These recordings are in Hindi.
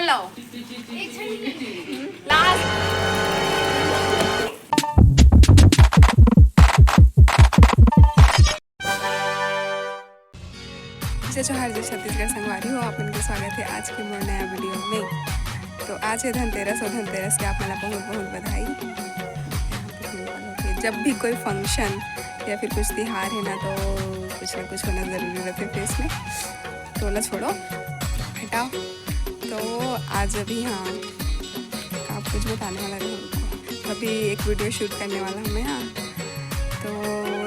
फोन लाओ लास्ट। जोहार जो छत्तीसगढ़ संगवारी हो, आप उनके स्वागत है आज के मोर नया वीडियो में। तो आज है धनतेरस और धनतेरस के आप मला बहुत बहुत बधाई। जब भी कोई फंक्शन या फिर कुछ त्योहार है ना, तो कुछ ना कुछ होना ज़रूरी रहता है फेस में। तो ला छोड़ो हटाओ। तो आज अभी हाँ आप कुछ बताने वाला रहे हमको। अभी एक वीडियो शूट करने वाला हमें यहाँ, तो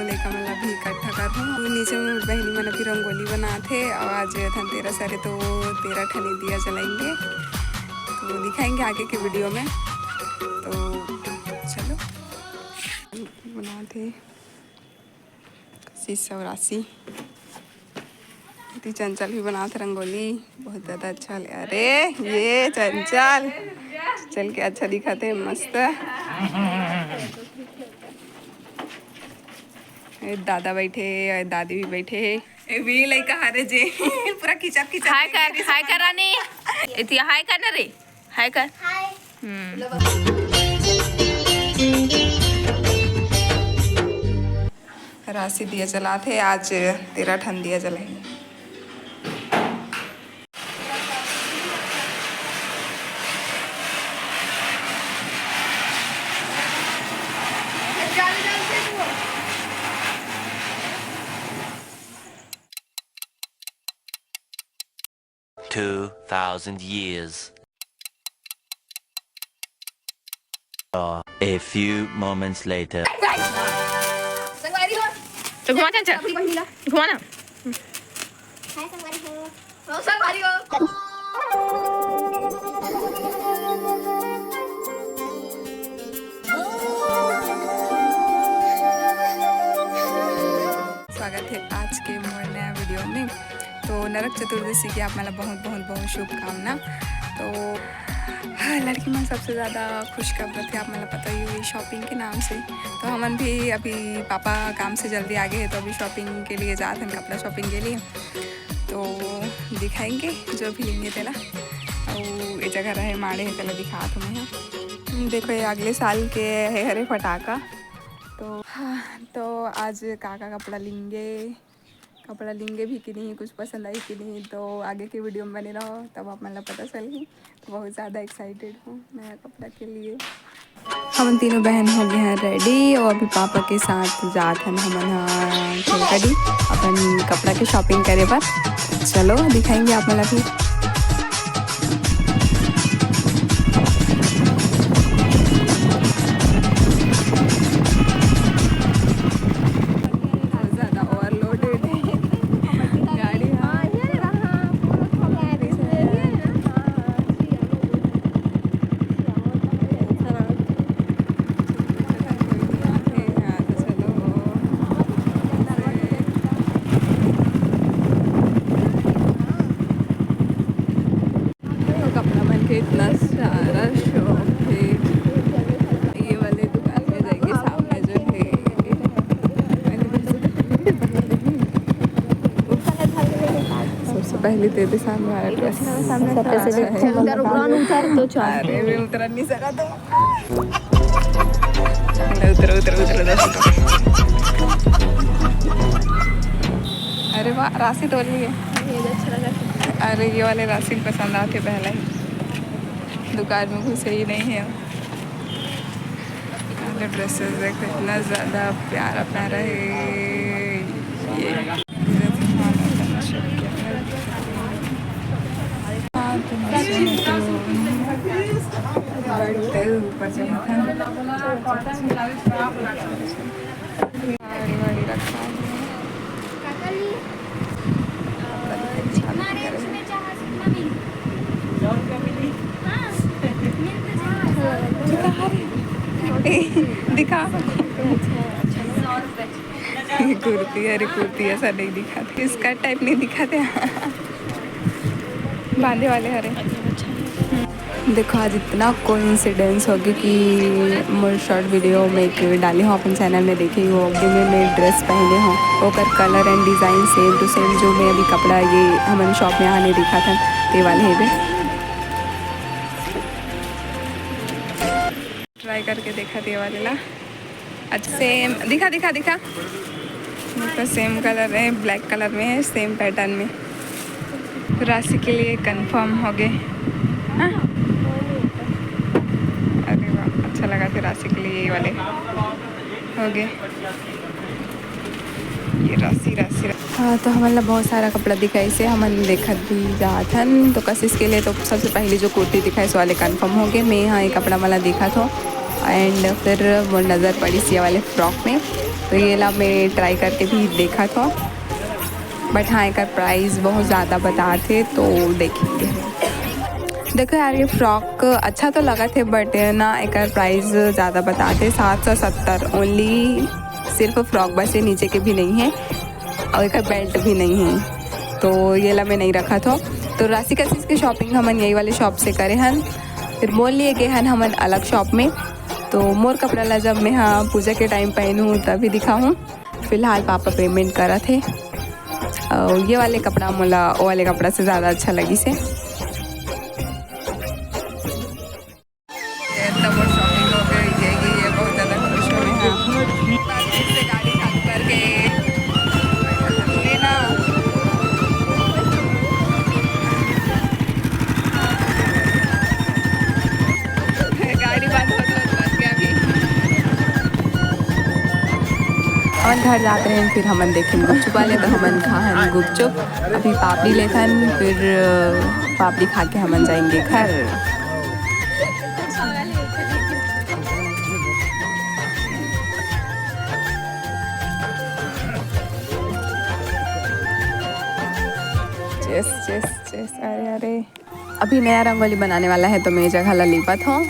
लेकर मतलब अभी इकट्ठा कर हूँ। नीचे में बहनी मन अभी रंगोली बनाते और आज धनतेरस है तो 13 ठने दिया जलाएंगे, तो दिखाएंगे आगे के वीडियो में। तो चलो बनाते 84। चंचल भी बनाते रंगोली, बहुत ज़्यादा अच्छा ले। अरे ये चंचल चल के अच्छा दिखाते मस्त। दादा बैठे और दादी भी बैठे है। भी लइका हारे जे पूरा खिंचा खिंचा। हाय कर रानी, इति हाय कर ना रे, हाय कर। राशि दिया जलाते आज 13 ठन दिया जलाएंगे। Two 2,000 years. A few moments later. संगवारी हो तो घुमा चंचल, घुमा ना। हाय संगवारी हो। स्वागत है आज के मोर नया वीडियो में। तो नरक चतुर्दशी की आप मला बहुत बहुत बहुत शुभकामना। तो लड़की मन सबसे ज़्यादा खुश कब रहते आप मला पता ही हुई शॉपिंग के नाम से। तो हमन भी अभी पापा काम से जल्दी आ गए हैं, तो अभी शॉपिंग के लिए जाते हैं, कपड़ा शॉपिंग के लिए। तो दिखाएंगे जो भी लेंगे तेला। और ये जगह रहे माड़े है तेला दिखा तुम्हें यहाँ। देखो ये अगले साल के है हरे फटाका। तो हाँ, तो आज काका कपड़ा लेंगे भी कि नहीं, कुछ पसंद आई कि नहीं, तो आगे के वीडियो में बने रहो तब आप मतलब पता चलेगी। तो बहुत ज़्यादा एक्साइटेड हूँ नया कपड़ा के लिए। हम तीनों बहन हो गए हैं रेडी और अभी पापा के साथ जाते हैं हम खेलकड़ी अपन कपड़ा की शॉपिंग करे पर। चलो दिखाएंगे आप मतलब भी। इतना सारा शॉप है। ये वाले दुकान में जाएंगे, सामने जो है सबसे पहले तेरे सामने वाला ड्रेस अरे मैं उतर नहीं सका। तो उतर दोस्तों। अरे वाह राशि तो ली है। अरे ये वाले राशि पसंद आते पहले ही, दुकान में घुसे ही नहीं है। ड्रेसेस देखो इतना ज़्यादा प्यारा प्यारा है ये। दिखा कुर्ती, अरे कुर्ती ऐसा नहीं दिखाते, इसका टाइप नहीं दिखाते। बांधे वाले हरे। देखो आज इतना कोइंसिडेंस हो गया कि मैं शॉर्ट वीडियो में डाली हूँ अपन चैनल में देखी हो में मैं ड्रेस पहने हूँ और colour and design same to same जो मैं अभी कपड़ा ये हमारे शॉप में आने दिखा था ते वाले है। ट्राई करके देखा थी ये वाले ला। अच्छा सेम दिखा दिखा दिखा, इसका सेम कलर है, ब्लैक कलर में है, सेम पैटर्न में। तो राशि के लिए कंफर्म हो गए। हाँ अरे वाह, अच्छा लगा था राशि के लिए ये वाले हो गए। ये राशि राशि हाँ, तो हमारा बहुत सारा कपड़ा दिखा इसे हमन देखत भी जाथन। तो कशिश के लिए तो सबसे पहले जो कुर्ती दिखाई सो वाले कंफर्म हो गए। मैं यहाँ ये कपड़ा वाला देखा था एंड फिर वो नज़र पड़ी सी वाले फ्रॉक में, तो ये ला मैं ट्राई करके भी देखा था। बट हाँ एक प्राइस बहुत ज़्यादा बता थे, तो देखेंगे। देखो यार ये फ्रॉक अच्छा तो लगा थे, बट ना एक प्राइस ज़्यादा बताते 770 ओनली। सिर्फ फ्रॉक बस, नीचे के भी नहीं है और एक बेल्ट भी नहीं है, तो ये ला मैं नहीं रखा था। तो राशि कशिश की शॉपिंग हमन यही वाले शॉप से करे हन। फिर बोल लिए गए हन हमन अलग शॉप में। तो मोर कपड़ा ला जब मैं हाँ पूजा के टाइम पहनूँ तभी दिखाऊँ। फिलहाल पापा पेमेंट करा थे। और ये वाले कपड़ा मोला वो वाले कपड़ा से ज़्यादा अच्छा लगी से। शॉपिंग हो गई, ये बहुत ज़्यादा खुश हो रहे हैं। गाड़ी चालू करके लेना। गाड़ी बंद बच गया अभी। हमन घर जाते हैं, फिर हमन देखें गुपचुप वाले, तो हमन खाहन गुपचुप। अभी पापड़ी लेथन, फिर पापड़ी खा के हमन जाएंगे घर। चेस चेस चेस, अरे अरे अभी नया रंगोली बनाने वाला है, तो मैं जगह ला लिपत हूँ।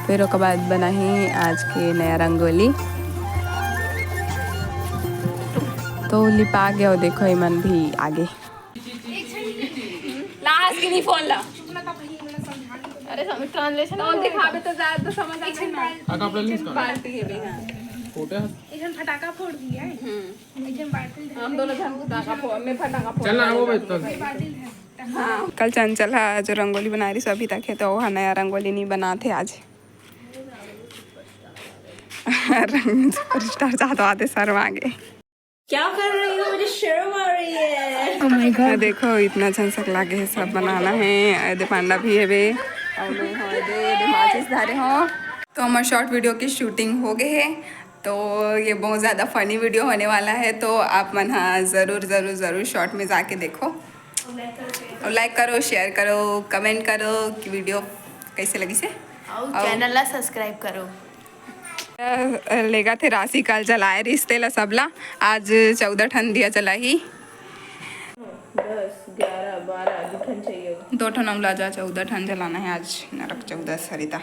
फिर उसके बाद बना ही आज के नया रंगोली, तो लिपा गया। और देखो ईमन भी आगे लास्ट की नहीं फोन ला। अरे समझ ट्रांसलेशन तो दिखावे तो ज्यादा समझ आवे ना। बाल्टी है भी हां, फोटो एकदम फटाका फोड़ दिया है। एकदम बाल्टी हम दोनों जन फटाका फोड़, मैं फटाका फोड़। चल ना वो भाई तो बाल्टी है। हाँ कल चंचल है जो रंगोली बना रही सो अभी तक है, तो वो नया रंगोली नहीं बनाते आज। सुपरस्टार चाहते आते सर आगे। क्या कर रही हो, मुझे शर्म आ रही है। oh my God, देखो इतना झंझक लागे है, सब बनाना है। अदे पांडा भी है बे, और मैं हो दे माचिस धारे हो। तो हमारे शॉर्ट वीडियो की शूटिंग हो गई है, तो ये बहुत ज़्यादा फ़नी वीडियो होने वाला है। तो आप मन हाँ ज़रूर ज़रूर ज़रूर शॉर्ट में जाके देखो और लाइक करो, शेयर करो, कमेंट करो कि वीडियो कैसे लगी से। और चैनल ला सब्सक्राइब करो। लेगा थे राशि कल जलाए रिश्ते ला सबला, आज 14 ठन दिया जला ही। 10 11 12 ठन चाहिए, 2 ठन अमला जा 14 ठन जलाना है आज, नरक 14 सरिता।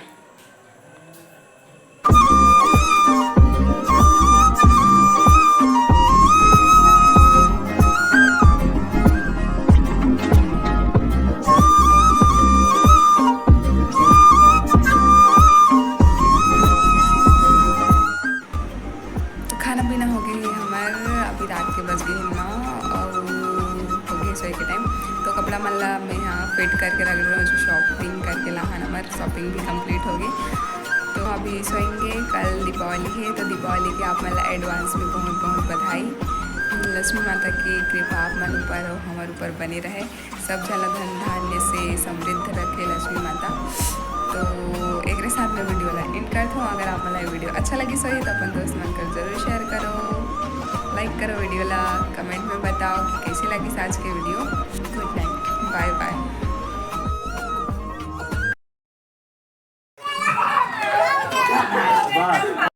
खाना पीना हो गई हमारे, अभी रात के बज गए 9 और हो गए सोए के टाइम। तो कपड़ा मल्ला मैं यहाँ फिट करके रख रहा हूँ, जो शॉपिंग करके लाहन हमारी शॉपिंग भी कंप्लीट हो गई। तो अभी सोएंगे, कल दीपावली है, तो दीपावली के आप मतलब एडवांस में बहुत बहुत बधाई। लक्ष्मी माता की कृपा आप मन ऊपर और हमारे ऊपर बने रहे, सब जन धन धान्य से समृद्ध रखे लक्ष्मी माता। तो एक साथ में वीडियो ला एंड करता हूँ। अगर आप मतलब वीडियो अच्छा लगी सो तो अपन दोस्त मन कर जरूर शेयर करो, लाइक करो वीडियो ला, कमेंट में बताओ कि कैसी लगी आज की video. Good night, bye bye.